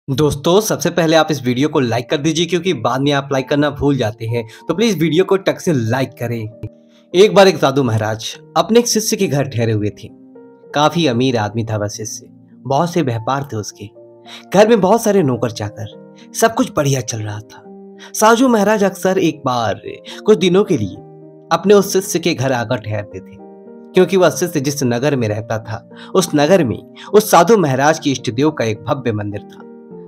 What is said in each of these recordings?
दोस्तों सबसे पहले आप इस वीडियो को लाइक कर दीजिए क्योंकि बाद में आप लाइक करना भूल जाते हैं। तो प्लीज वीडियो को टक से लाइक करें। एक बार एक साधु महाराज अपने एक शिष्य के घर ठहरे हुए थे। काफी अमीर आदमी था वह शिष्य। बहुत से व्यापार थे उसके घर में, बहुत सारे नौकर चाकर, सब कुछ बढ़िया चल रहा था। साधु महाराज अक्सर एक बार कुछ दिनों के लिए अपने उस शिष्य के घर आकर ठहरते थे, क्योंकि वह शिष्य जिस नगर में रहता था उस नगर में उस साधु महाराज की इष्ट देव का एक भव्य मंदिर था,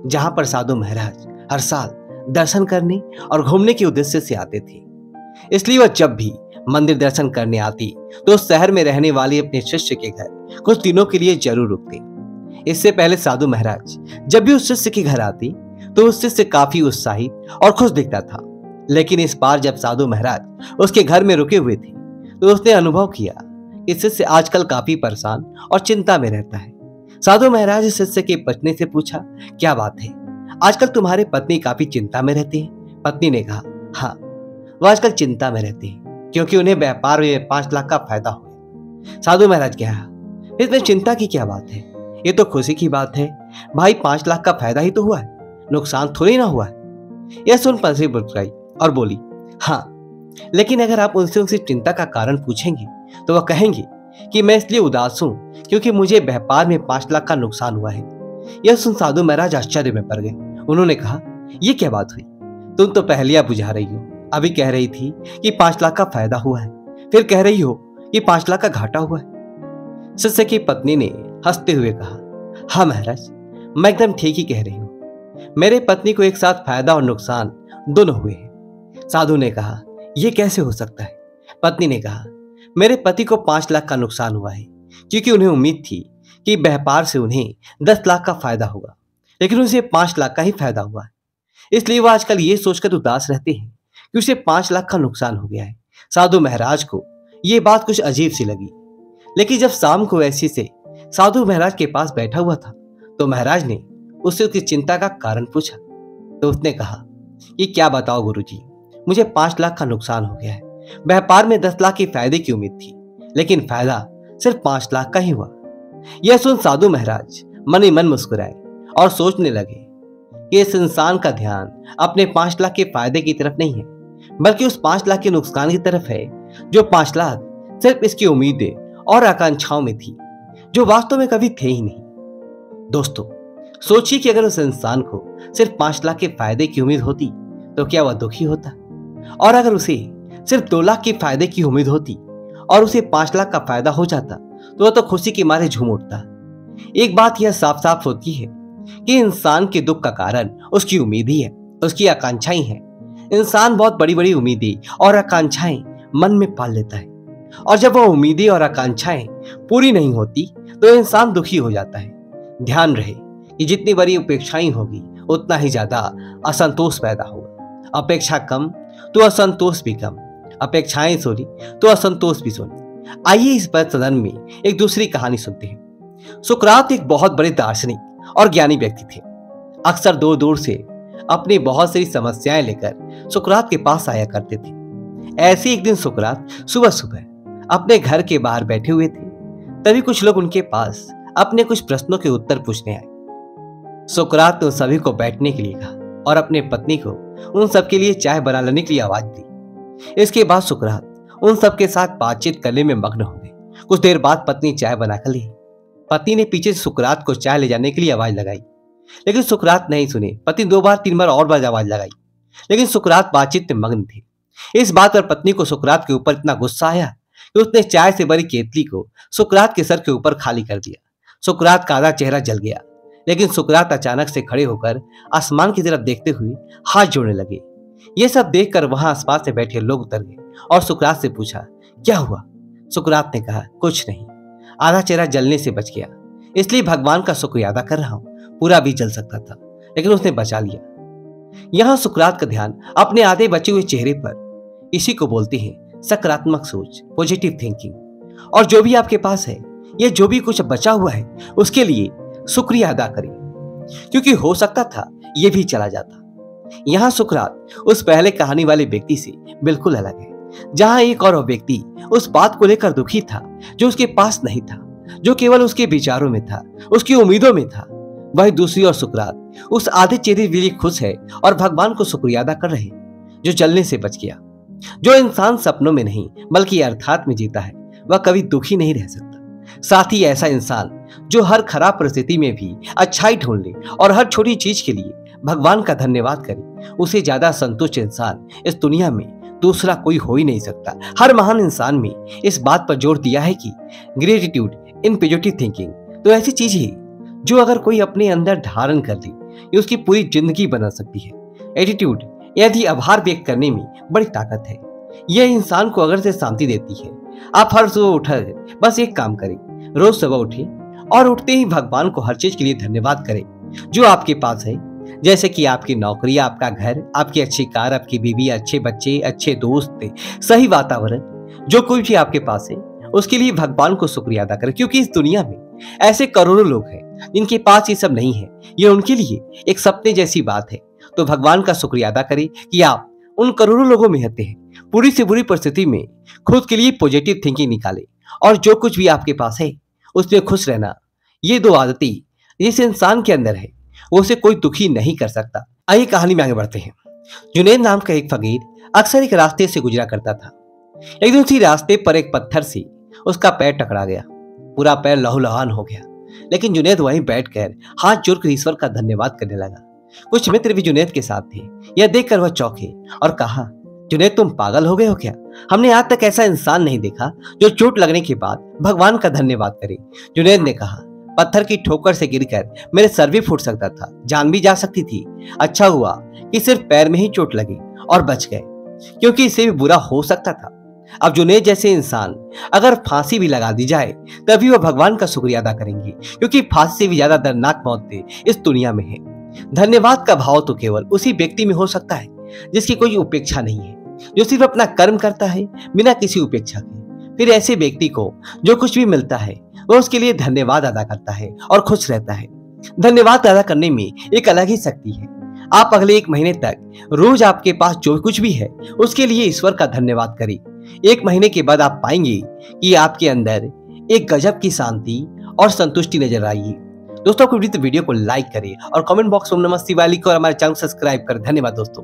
जहां पर साधु महाराज हर साल दर्शन करने और घूमने के उद्देश्य से आते थे। इसलिए वह जब भी मंदिर दर्शन करने आती तो उस शहर में रहने वाले अपने शिष्य के घर कुछ दिनों के लिए जरूर रुकते। इससे पहले साधु महाराज जब भी उस शिष्य के घर आती तो उस शिष्य काफी उत्साहित और खुश दिखता था। लेकिन इस बार जब साधु महाराज उसके घर में रुके हुए थे तो उसने अनुभव किया कि शिष्य आजकल काफी परेशान और चिंता में रहता है। साधु महाराज शिष्य के पत्नी से पूछा, क्या बात है, आजकल तुम्हारे पत्नी काफी चिंता में रहती है? पत्नी ने कहा, हाँ, वह आजकल चिंता में रहती है क्योंकि उन्हें व्यापार में 5 लाख का फायदा हुआ। साधु महाराज कहा, इसमें चिंता की क्या बात है, ये तो खुशी की बात है भाई, 5 लाख का फायदा ही तो हुआ है, नुकसान थोड़ी ना हुआ है। यह सुन पत्नी मुस्कुराई और बोली, हाँ, लेकिन अगर आप उनसे उनकी चिंता का कारण पूछेंगे तो वह कहेंगे कि मैं इसलिए उदास हूं क्योंकि मुझे व्यापार में 5 लाख का नुकसान हुआ है। यह सुन साधु महाराज आश्चर्य में पड़ गए। उन्होंने कहा, यह क्या बात हुई, तुम तो पहेलियां बुझा रही हो। अभी कह रही थी कि 5 लाख का फायदा हुआ है, फिर कह रही हो कि 5 लाख का घाटा हुआ है। शिष्य की पत्नी ने हंसते हुए कहा, हाँ महाराज, मैं एकदम ठीक ही कह रही हूँ, मेरे पत्नी को एक साथ फायदा और नुकसान दोनों हुए हैं। साधु ने कहा, यह कैसे हो सकता है? पत्नी ने कहा, मेरे पति को 5 लाख का नुकसान हुआ है क्योंकि उन्हें उम्मीद थी कि व्यापार से उन्हें 10 लाख का फायदा होगा, लेकिन उसे 5 लाख का ही फायदा हुआ है। इसलिए वह आजकल ये सोचकर उदास रहते हैं कि उसे 5 लाख का नुकसान हो गया है। साधु महाराज को यह बात कुछ अजीब सी लगी। लेकिन जब शाम को ऐसी से साधु महाराज के पास बैठा हुआ था तो महाराज ने उससे उसकी चिंता का कारण पूछा। तो उसने कहा, ये क्या बताओ गुरुजी, मुझे 5 लाख का नुकसान हो गया है। व्यापार में 10 लाख के फायदे की उम्मीद थी, लेकिन फायदा सिर्फ 5 लाख का ही हुआ। यह सुन साधु महाराज मन ही मन मुस्कुराए और सोचने लगे कि इस इंसान का ध्यान अपने 5 लाख के फायदे की तरफ नहीं है, बल्कि उस 5 लाख के नुकसान की तरफ है, जो 5 लाख सिर्फ इसकी उम्मीदें और आकांक्षाओं में थी, जो वास्तव में कभी थे ही नहीं। दोस्तों, सोचिए कि अगर उस इंसान को सिर्फ 5 लाख के फायदे की उम्मीद होती तो क्या वह दुखी होता? और अगर उसे सिर्फ 2 लाख के फायदे की उम्मीद होती और उसे 5 लाख का फायदा हो जाता तो वह तो खुशी के मारे झूम उठता। एक बात यह साफ साफ होती है कि इंसान के दुख का कारण उसकी उम्मीद ही है, उसकी आकांक्षाएं हैं। इंसान बहुत बड़ी बड़ी उम्मीदें और आकांक्षाएं मन में पाल लेता है, और जब वह उम्मीदें और आकांक्षाएं पूरी नहीं होती तो इंसान दुखी हो जाता है। ध्यान रहे कि जितनी बड़ी अपेक्षाएं होगी उतना ही ज्यादा असंतोष पैदा होगा। अपेक्षा कम तो असंतोष भी कम, अपेक्षाएं सोनी तो असंतोष भी सोनी। आइए इस पर सदन में एक दूसरी कहानी सुनते हैं। सुकरात एक बहुत बड़े दार्शनिक और ज्ञानी व्यक्ति थे। अक्सर दूर दूर से अपनी बहुत सारी समस्याएं लेकर सुकरात के पास आया करते थे। ऐसे एक दिन सुकरात सुबह सुबह अपने घर के बाहर बैठे हुए थे, तभी कुछ लोग उनके पास अपने कुछ प्रश्नों के उत्तर पूछने आए। सुकरात ने सभी को बैठने के लिए कहा और अपने पत्नी को उन सबके लिए चाय बना लाने के लिए आवाज दी। इसके बाद सुकरात उन सबके साथ बातचीत करने में मग्न हो गए। कुछ देर बाद पत्नी चाय बनाकर ली। पति ने पीछे से सुकरात को चाय ले जाने के लिए आवाज लगाई, लेकिन सुकरात नहीं सुने। पति 2 बार 3 बार और बार आवाज लगाई, लेकिन सुकरात बातचीत में मग्न थे। इस बात पर पत्नी को सुकरात के ऊपर इतना गुस्सा आया कि उसने चाय से भरी केतली को सुकरात के सर के ऊपर खाली कर दिया। सुकरात का आधा चेहरा जल गया, लेकिन सुकरात अचानक से खड़े होकर आसमान की तरफ देखते हुए हाथ जोड़ने लगे। ये सब देखकर वहां आसपास से बैठे लोग उतर गए और सुकरात से पूछा, क्या हुआ? सुकरात ने कहा, कुछ नहीं, आधा चेहरा जलने से बच गया, इसलिए भगवान का शुक्रिया अदा कर रहा हूं। पूरा भी जल सकता था, लेकिन उसने बचा लिया। यहां सुकरात का ध्यान अपने आधे बचे हुए चेहरे पर। इसी को बोलते हैं सकारात्मक सोच, पॉजिटिव थिंकिंग। और जो भी आपके पास है, ये जो भी कुछ बचा हुआ है, उसके लिए शुक्रिया अदा करें, क्योंकि हो सकता था ये भी चला जाता। यहां सुकरात उस पहले कहानी वाले व्यक्ति से बिल्कुल अलग है, जहां एक और व्यक्ति उस बात को लेकर दुखी था जो उसके पास नहीं था, जो केवल उसके विचारों में था, उसकी उम्मीदों में था। वही दूसरी ओर सुकरात उस आधे चेहरे के लिए खुश है और भगवान को शुक्रिया अदा कर रहे हैं जो जलने से बच गया। जो इंसान सपनों में नहीं बल्कि अर्थात में जीता है वह कभी दुखी नहीं रह सकता। साथ ही ऐसा इंसान जो हर खराब परिस्थिति में भी अच्छाई ढूंढ ले और हर छोटी चीज के लिए भगवान का धन्यवाद करे, उसे ज्यादा संतुष्ट इंसान इस दुनिया में दूसरा कोई हो ही नहीं सकता। हर महान इंसान में इस बात पर जोर दिया है कि ग्रेटिट्यूड इन पॉजिटिव थिंकिंग तो ऐसी चीज है जो अगर कोई अपने अंदर धारण कर ले ये उसकी पूरी जिंदगी बना सकती है। एटीट्यूड यदि आभार व्यक्त करने में बड़ी ताकत है। यह इंसान को अगर से शांति देती है। आप हर सुबह उठकर बस एक काम करें, रोज सुबह उठें और उठते ही भगवान को हर चीज के लिए धन्यवाद करें जो आपके पास है, जैसे कि आपकी नौकरी, आपका घर, आपकी अच्छी कार, आपकी बीवी, अच्छे बच्चे, अच्छे दोस्त, सही वातावरण, जो कोई भी आपके पास है उसके लिए भगवान को शुक्रिया अदा करें। क्योंकि इस दुनिया में ऐसे करोड़ों लोग हैं जिनके पास ये सब नहीं है, ये उनके लिए एक सपने जैसी बात है। तो भगवान का शुक्रिया अदा करें कि आप उन करोड़ों लोगों में रहते हैं। बुरी से बुरी परिस्थिति में खुद के लिए पॉजिटिव थिंकिंग निकालें और जो कुछ भी आपके पास है उसमें खुश रहना। ये दो आदतें जिस इंसान के अंदर है वो उसे कोई दुखी नहीं कर सकता। आइए कहानी में आगे बढ़ते हैं। जुनैद नाम का एक फकीर अक्सर एक रास्ते से गुजरा करता था। एक दिन उसी रास्ते पर एक पत्थर से उसका पैर टकरा गया। पूरा पैर लहूलुहान हो गया, लेकिन जुनैद वहीं बैठकर हाथ जोड़कर ईश्वर का धन्यवाद करने लगा। कुछ मित्र भी जुनैद के साथ थे। यह देखकर वह चौंके और कहा, जुनैद तुम पागल हो गए हो क्या? हमने आज तक ऐसा इंसान नहीं देखा जो चोट लगने के बाद भगवान का धन्यवाद करे। जुनैद ने कहा, पत्थर की ठोकर से गिरकर मेरे सर भी फूट सकता था, जान भी जा सकती थी। अच्छा हुआ कि सिर्फ पैर में ही चोट लगी और बच गए, क्योंकि इससे भी बुरा हो सकता था। अब जुनैद जैसे इंसान अगर फांसी भी लगा दी जाए तभी वह भगवान का शुक्रिया अदा करेंगे, क्योंकि फांसी से भी ज्यादा दर्दनाक मौतें इस दुनिया में है। धन्यवाद का भाव तो केवल उसी व्यक्ति में हो सकता है जिसकी कोई उपेक्षा नहीं है, जो सिर्फ अपना कर्म करता है बिना किसी उपेक्षा के। फिर ऐसे व्यक्ति को जो कुछ भी मिलता है वह उसके लिए धन्यवाद अदा करता है और खुश रहता है। धन्यवाद अदा करने में एक अलग ही शक्ति है। आप अगले 1 महीने तक रोज आपके पास जो कुछ भी है उसके लिए ईश्वर का धन्यवाद करें। 1 महीने के बाद आप पाएंगे कि आपके अंदर एक गजब की शांति और संतुष्टि नजर आएगी। दोस्तों, आपको वीडियो को लाइक करें और कमेंट बॉक्स में नमः शिवाय लिखकर हमारे चैनल सब्सक्राइब करें। धन्यवाद दोस्तों।